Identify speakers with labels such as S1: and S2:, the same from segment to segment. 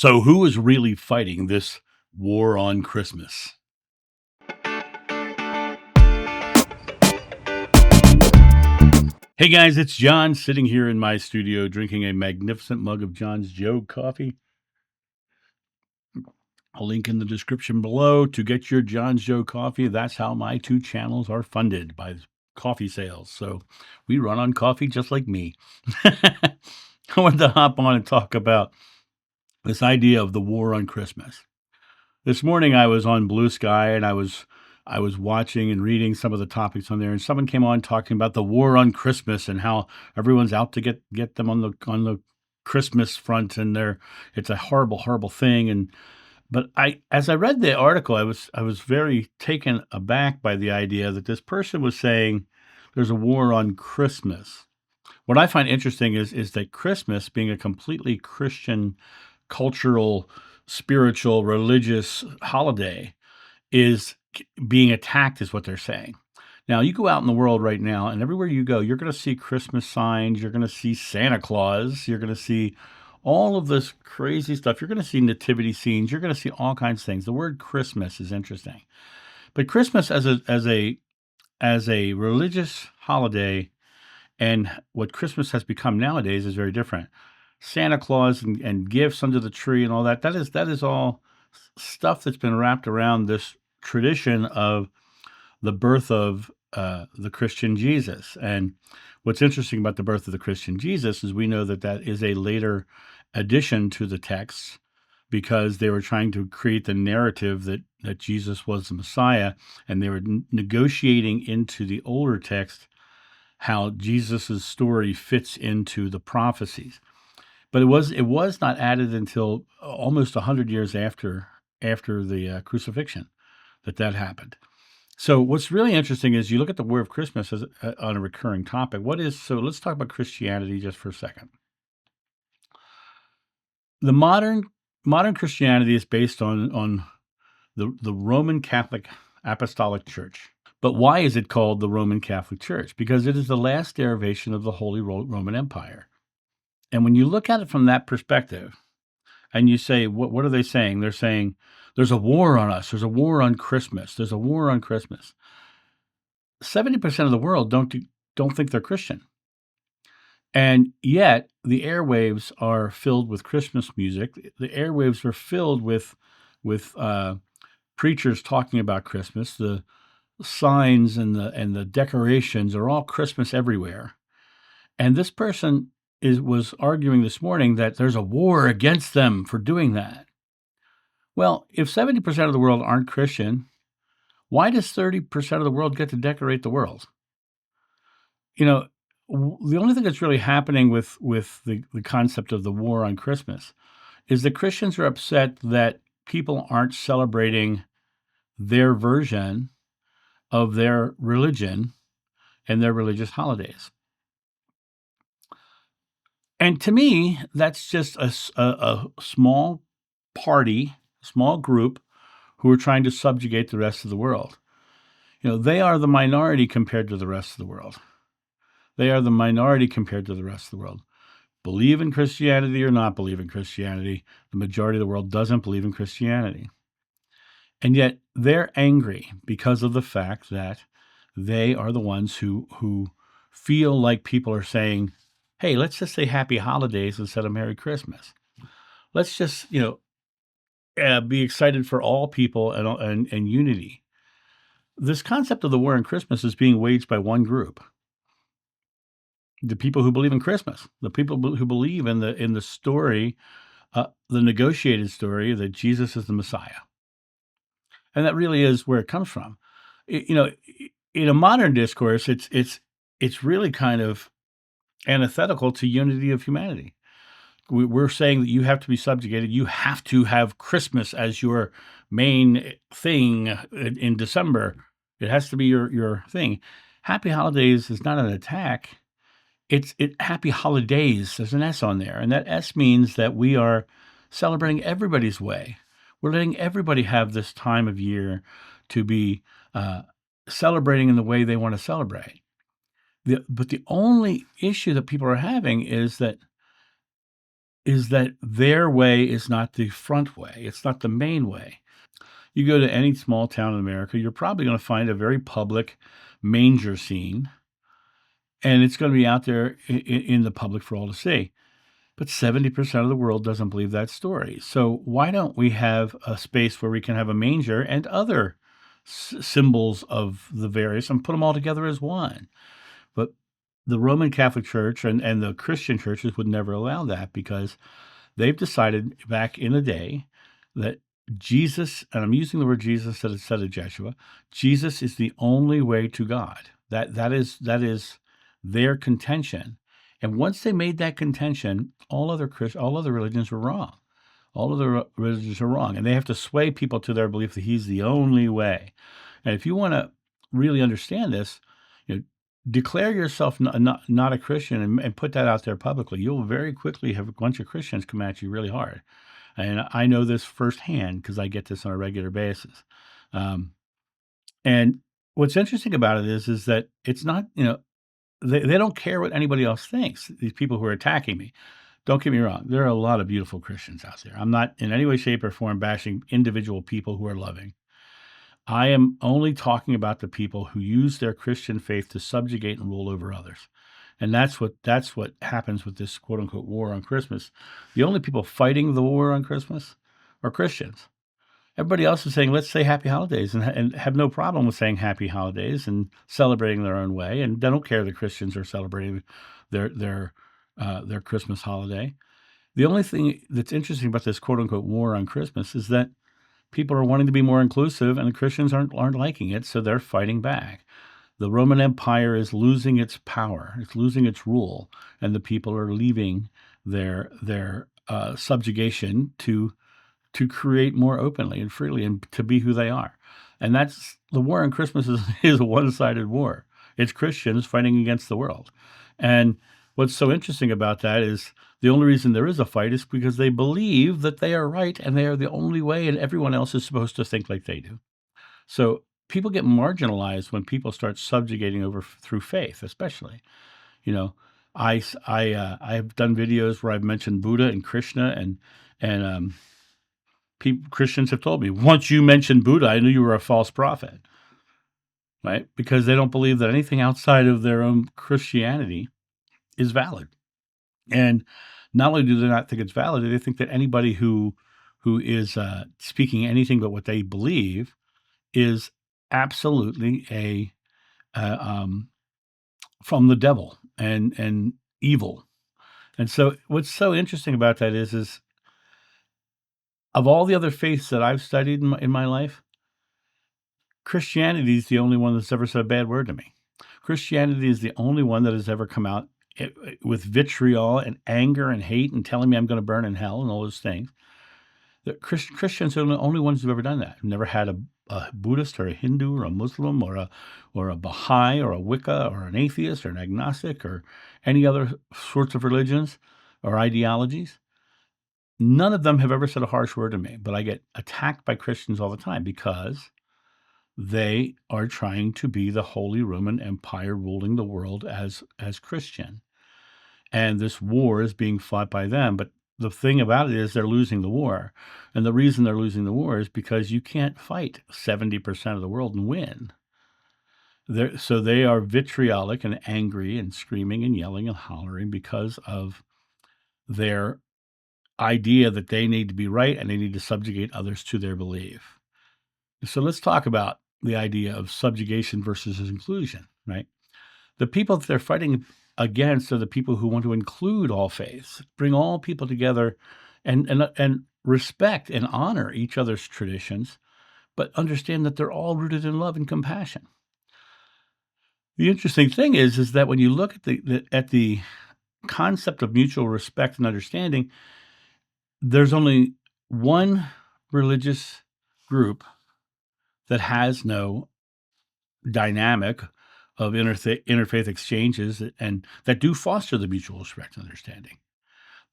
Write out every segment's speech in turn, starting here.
S1: So, who is really fighting this war on Christmas? Hey guys, it's John sitting here in my studio drinking a magnificent mug of John's Joe coffee. A link in the description below to get your John's Joe coffee. That's how my two channels are funded, by coffee sales. So we run on coffee just like me. I wanted to hop on and talk about this idea of the war on Christmas. This morning I was on Blue Sky and I was watching and reading some of the topics on there, and someone came on talking about the war on Christmas and how everyone's out to get them on the Christmas front, and it's a horrible thing. And but as I read the article, I was very taken aback by the idea that this person was saying there's a war on Christmas. What I find interesting is that Christmas, being a completely Christian, cultural, spiritual, religious holiday, is being attacked, is what they're saying. Now, you go out in the world right now, and everywhere you go, you're going to see Christmas signs, you're going to see Santa Claus, you're going to see all of this crazy stuff. You're going to see nativity scenes, you're going to see all kinds of things. The word Christmas is interesting. But Christmas as a religious holiday, and what Christmas has become nowadays, is very different. Santa Claus and gifts under the tree and all that is all stuff that's been wrapped around this tradition of the birth of the Christian Jesus. And what's interesting about the birth of the Christian Jesus is we know that is a later addition to the text, because they were trying to create the narrative that Jesus was the Messiah, and they were negotiating into the older text how Jesus's story fits into the prophecies. But it was not added until almost 100 years after the crucifixion that happened. So what's really interesting is you look at the War of Christmas as on a recurring topic. So let's talk about Christianity just for a second. The modern Christianity is based on the Roman Catholic Apostolic Church. But why is it called the Roman Catholic Church? Because it is the last derivation of the Holy Roman Empire. And when you look at it from that perspective, and you say, what are they saying? They're saying there's a war on us. There's a war on Christmas. There's a war on Christmas. 70% of the world don't think they're Christian. And yet the airwaves are filled with Christmas music. The airwaves are filled with preachers talking about Christmas. The signs and the decorations are all Christmas everywhere. And this person was arguing this morning that there's a war against them for doing that. Well, if 70% of the world aren't Christian, why does 30% of the world get to decorate the world? You know, the only thing that's really happening with the concept of the war on Christmas is that Christians are upset that people aren't celebrating their version of their religion and their religious holidays. And to me, that's just a small party, small group who are trying to subjugate the rest of the world. They are the minority compared to the rest of the world. They are the minority compared to the rest of the world. Believe in Christianity or not believe in Christianity, the majority of the world doesn't believe in Christianity. And yet they're angry because of the fact that they are the ones who feel like people are saying, hey, let's just say happy holidays instead of Merry Christmas. Let's just, be excited for all people and unity. This concept of the war on Christmas is being waged by one group. The people who believe in Christmas, the people who believe in the story, the negotiated story that Jesus is the Messiah. And that really is where it comes from. In a modern discourse, it's really kind of antithetical to unity of humanity. We're saying that you have to be subjugated. You have to have Christmas as your main thing in December. It has to be your thing. Happy holidays is not an attack. It's happy holidays. There's an S on there. And that S means that we are celebrating everybody's way. We're letting everybody have this time of year to be celebrating in the way they want to celebrate. But the only issue that people are having is that is that their way is not the front way. It's not the main way. You go to any small town in America, you're probably going to find a very public manger scene, and it's going to be out there in the public for all to see. But 70% of the world doesn't believe that story. So why don't we have a space where we can have a manger and other symbols of the various and put them all together as one? But the Roman Catholic Church and the Christian churches would never allow that, because they've decided back in the day that Jesus, and I'm using the word Jesus instead of Jeshua, Jesus is the only way to God. That is their contention. And once they made that contention, all other religions were wrong. All other religions are wrong, and they have to sway people to their belief that he's the only way. And if you want to really understand this, you know, declare yourself not a Christian and put that out there publicly. You'll very quickly have a bunch of Christians come at you really hard. And I know this firsthand because I get this on a regular basis. And what's interesting about it is that it's not, they don't care what anybody else thinks, these people who are attacking me. Don't get me wrong. There are a lot of beautiful Christians out there. I'm not in any way, shape, or form bashing individual people who are loving. I am only talking about the people who use their Christian faith to subjugate and rule over others. And that's what happens with this quote unquote war on Christmas. The only people fighting the war on Christmas are Christians. Everybody else is saying, let's say happy holidays, and have no problem with saying happy holidays and celebrating their own way. And they don't care that Christians are celebrating their Christmas holiday. The only thing that's interesting about this quote unquote war on Christmas is that people are wanting to be more inclusive, and the Christians aren't liking it, so they're fighting back. The Roman Empire is losing its power, it's losing its rule, and the people are leaving their subjugation to create more openly and freely and to be who they are. And that's the war on Christmas is a one-sided war. It's Christians fighting against the world. And what's so interesting about that is the only reason there is a fight is because they believe that they are right and they are the only way, and everyone else is supposed to think like they do. So people get marginalized when people start subjugating over through faith, especially. I have done videos where I've mentioned Buddha and Krishna, and Christians have told me, once you mentioned Buddha, I knew you were a false prophet, right? Because they don't believe that anything outside of their own Christianity is valid. And not only do they not think it's valid, they think that anybody who is speaking anything but what they believe is absolutely from the devil and evil. And so what's so interesting about that is of all the other faiths that I've studied in my life, Christianity is the only one that's ever said a bad word to me. Christianity is the only one that has ever come out with vitriol and anger and hate and telling me I'm going to burn in hell and all those things. The Christians are the only ones who've ever done that. I've never had a Buddhist or a Hindu or a Muslim or a Baha'i or a Wicca or an atheist or an agnostic or any other sorts of religions or ideologies. None of them have ever said a harsh word to me, but I get attacked by Christians all the time because they are trying to be the Holy Roman Empire ruling the world as Christian. And this war is being fought by them. But the thing about it is they're losing the war. And the reason they're losing the war is because you can't fight 70% of the world and win. So they are vitriolic and angry and screaming and yelling and hollering because of their idea that they need to be right and they need to subjugate others to their belief. So let's talk about the idea of subjugation versus inclusion, right? The people that they're fighting against are the people who want to include all faiths, bring all people together and respect and honor each other's traditions, but understand that they're all rooted in love and compassion. The interesting thing is that when you look at the concept of mutual respect and understanding, there's only one religious group that has no dynamic of interfaith exchanges and that do foster the mutual respect and understanding.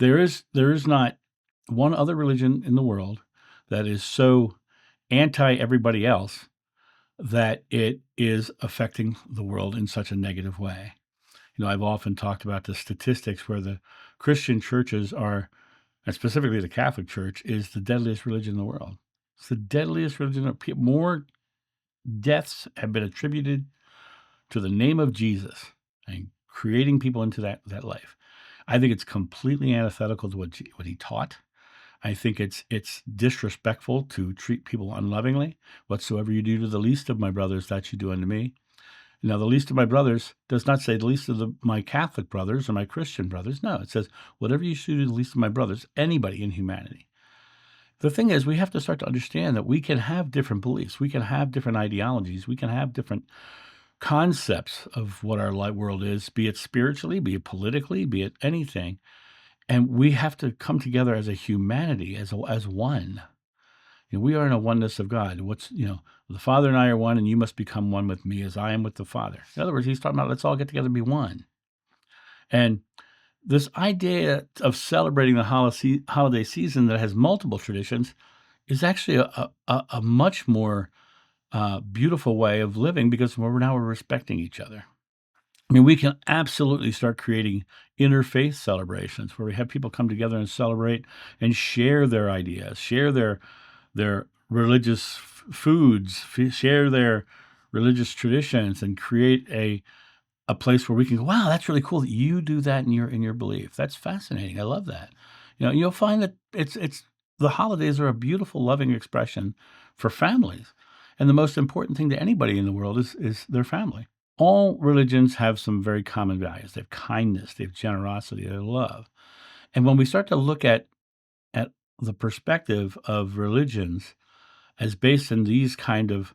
S1: There is not one other religion in the world that is so anti everybody else that it is affecting the world in such a negative way. I've often talked about the statistics where the Christian churches are and specifically the Catholic Church, is the deadliest religion in the world. It's the deadliest religion. More deaths have been attributed to the name of Jesus and creating people into that life. I think it's completely antithetical to what he taught. I think it's disrespectful to treat people unlovingly. Whatsoever you do to the least of my brothers, that you do unto me. Now, the least of my brothers does not say the least of my Catholic brothers or my Christian brothers. No, it says whatever you do to the least of my brothers, anybody in humanity. The thing is, we have to start to understand that we can have different beliefs. We can have different ideologies. We can have different concepts of what our light world is, be it spiritually, be it politically, be it anything. And we have to come together as a humanity, as one. We are in a oneness of God. The Father and I are one, and you must become one with me as I am with the Father. In other words, he's talking about let's all get together and be one. And this idea of celebrating the holiday season that has multiple traditions is actually a much more beautiful way of living, because we're respecting each other. I mean, we can absolutely start creating interfaith celebrations where we have people come together and celebrate and share their ideas, share their religious foods, share their religious traditions, and create a place where we can go, wow, that's really cool that you do that in your belief. That's fascinating. I love that. You'll find that it's the holidays are a beautiful, loving expression for families. And the most important thing to anybody in the world is their family. All religions have some very common values. They have kindness, they have generosity, they have love. And when we start to look at the perspective of religions as based on these kind of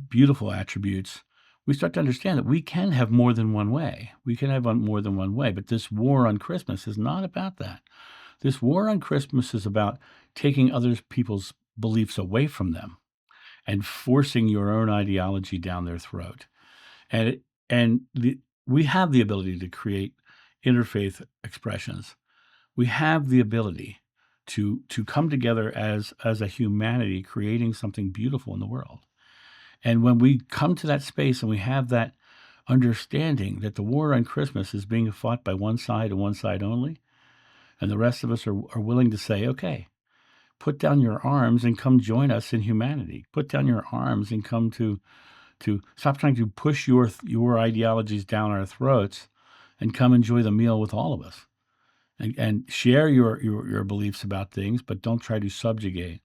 S1: beautiful attributes, we start to understand that we can have more than one way. We can have more than one way. But this war on Christmas is not about that. This war on Christmas is about taking other people's beliefs away from them and forcing your own ideology down their throat. We have the ability to create interfaith expressions. We have the ability to come together as a humanity, creating something beautiful in the world. And when we come to that space and we have that understanding that the war on Christmas is being fought by one side and one side only, and the rest of us are willing to say, okay, put down your arms and come join us in humanity. Put down your arms and come to stop trying to push your ideologies down our throats and come enjoy the meal with all of us. And share your beliefs about things, but don't try to subjugate.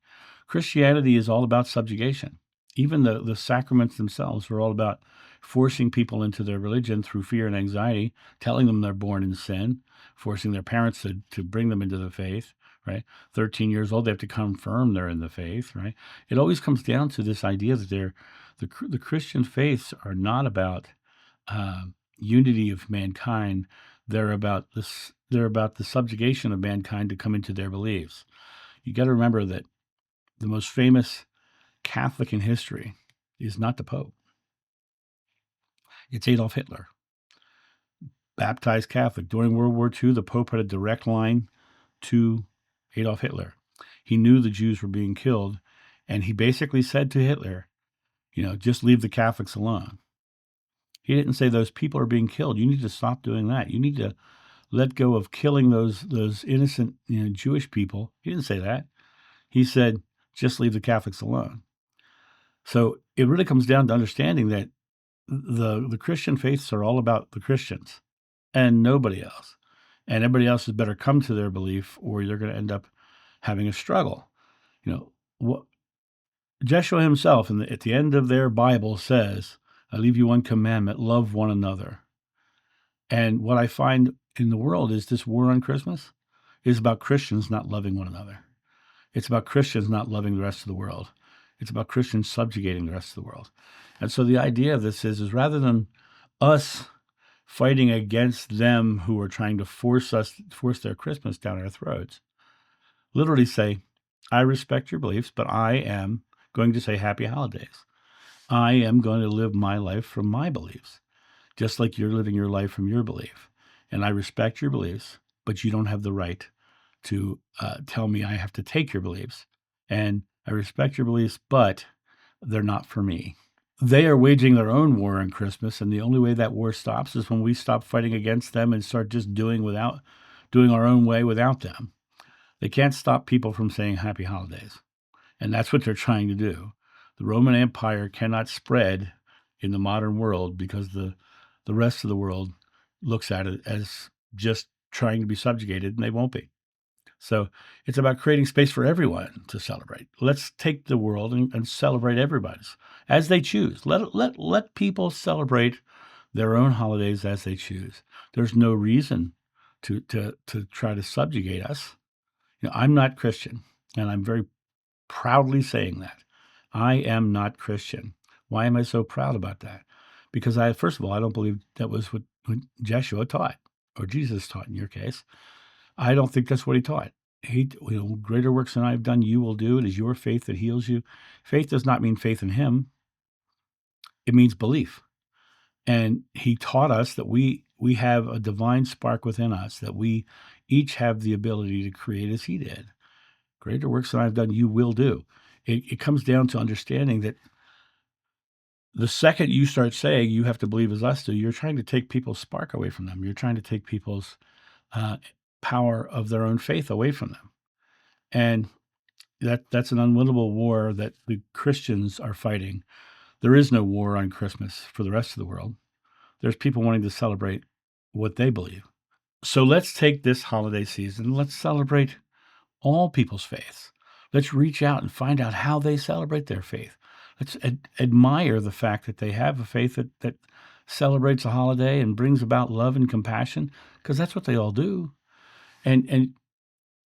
S1: Christianity is all about subjugation. Even the sacraments themselves are all about forcing people into their religion through fear and anxiety, telling them they're born in sin, forcing their parents to bring them into the faith, right? 13 years old, they have to confirm they're in the faith, right? It always comes down to this idea that the Christian faiths are not about unity of mankind. They're about the subjugation of mankind to come into their beliefs. You got to remember that the most famous Catholic in history is not the Pope. It's Adolf Hitler. Baptized Catholic. During World War II, the Pope had a direct line to Adolf Hitler. He knew the Jews were being killed, and he basically said to Hitler, just leave the Catholics alone. He didn't say those people are being killed. You need to stop doing that. You need to let go of killing those innocent Jewish people. He didn't say that. He said, just leave the Catholics alone. So it really comes down to understanding that the Christian faiths are all about the Christians and nobody else. And everybody else had better come to their belief, or they're going to end up having a struggle. Joshua himself at the end of their Bible says, I leave you one commandment, love one another. And what I find in the world is this war on Christmas is about Christians not loving one another. It's about Christians not loving the rest of the world. It's about Christians subjugating the rest of the world. And so the idea of this is rather than us fighting against them who are trying to force their Christmas down our throats, literally say, I respect your beliefs, but I am going to say happy holidays. I am going to live my life from my beliefs, just like you're living your life from your belief. And I respect your beliefs, but you don't have the right to tell me I have to take your beliefs. And I respect your beliefs, but they're not for me. They are waging their own war on Christmas, and the only way that war stops is when we stop fighting against them and start just doing our own way without them. They can't stop people from saying happy holidays. And that's what they're trying to do. The Roman Empire cannot spread in the modern world because the rest of the world looks at it as just trying to be subjugated, and they won't be. So it's about creating space for everyone to celebrate. Let's take the world and celebrate everybody's as they choose. Let people celebrate their own holidays as they choose. There's no reason to try to subjugate us. I'm not Christian, and I'm very proudly saying that. I am not Christian. Why am I so proud about that? Because first of all, I don't believe that was what Jeshua taught, or Jesus taught in your case. I don't think that's what he taught. Greater works than I have done, you will do. It is your faith that heals you. Faith does not mean faith in him. It means belief. And he taught us that we have a divine spark within us, that we each have the ability to create as he did. Greater works than I've done, you will do. It comes down to understanding that the second you start saying you have to believe as us do, you're trying to take people's spark away from them. You're trying to take people's power of their own faith away from them. And that's an unwinnable war that the Christians are fighting. There is no war on Christmas for the rest of the world. There's people wanting to celebrate what they believe. So let's take this holiday season, let's celebrate all people's faiths. Let's reach out and find out how they celebrate their faith. Let's admire the fact that they have a faith that celebrates a holiday and brings about love and compassion, because that's what they all do. And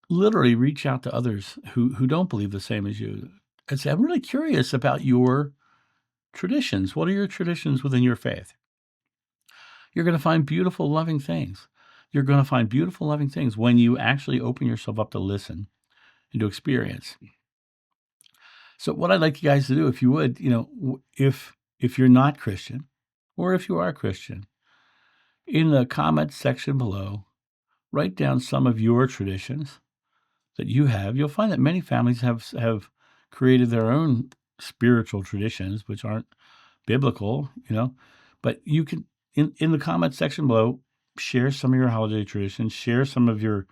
S1: literally reach out to others who don't believe the same as you and say, I'm really curious about your traditions. What are your traditions within your faith? You're going to find beautiful, loving things. You're going to find beautiful, loving things when you actually open yourself up to listen and to experience. So what I'd like you guys to do, if you would, if you're not Christian, or if you are Christian, in the comments section below, write down some of your traditions that you have. You'll find that many families have created their own spiritual traditions, which aren't biblical, but you can, in the comment section below, share some of your holiday traditions, share some of your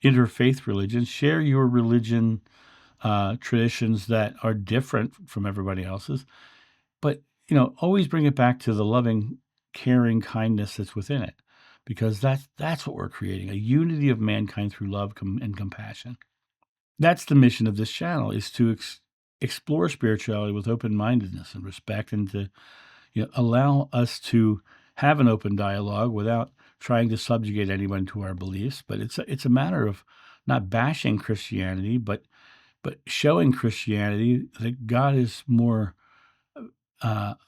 S1: interfaith religions, share your religion traditions that are different from everybody else's, but always bring it back to the loving, caring kindness that's within it, because that's what we're creating, a unity of mankind through love and compassion. That's the mission of this channel, is to explore spirituality with open-mindedness and respect, and to allow us to have an open dialogue without trying to subjugate anyone to our beliefs. But it's a matter of not bashing Christianity, but showing Christianity that God is more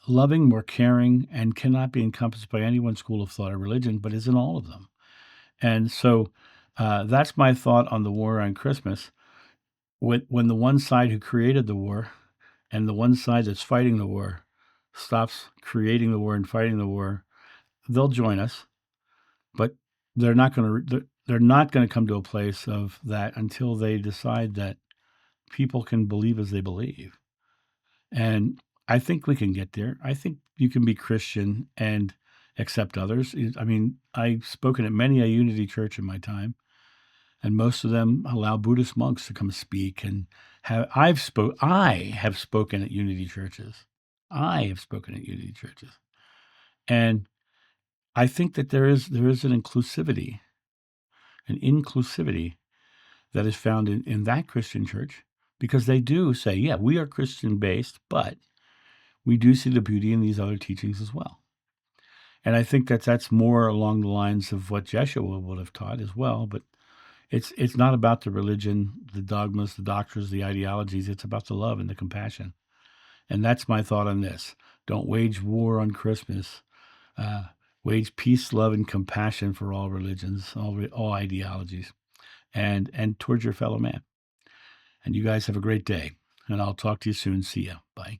S1: loving, more caring, and cannot be encompassed by any one school of thought or religion, but is in all of them. And so that's my thought on the war on Christmas. When the one side who created the war and the one side that's fighting the war stops creating the war and fighting the war, they'll join us, but they're not going to come to a place of that until they decide that people can believe as they believe. And I think we can get there. I think you can be Christian and accept others. I mean, I've spoken at many a unity church in my time, and most of them allow Buddhist monks to come speak. And I have spoken at unity churches. I have spoken at unity churches, and I think that there is an inclusivity that is found in that Christian church, because they do say, yeah, we are Christian based, but we do see the beauty in these other teachings as well. And I think that's more along the lines of what Jeshua would have taught as well. But it's not about the religion, the dogmas, the doctrines, the ideologies. It's about the love and the compassion. And that's my thought on this. Don't wage war on Christmas. Wage peace, love, and compassion for all religions, all ideologies, and towards your fellow man. And you guys have a great day. And I'll talk to you soon. See ya. Bye.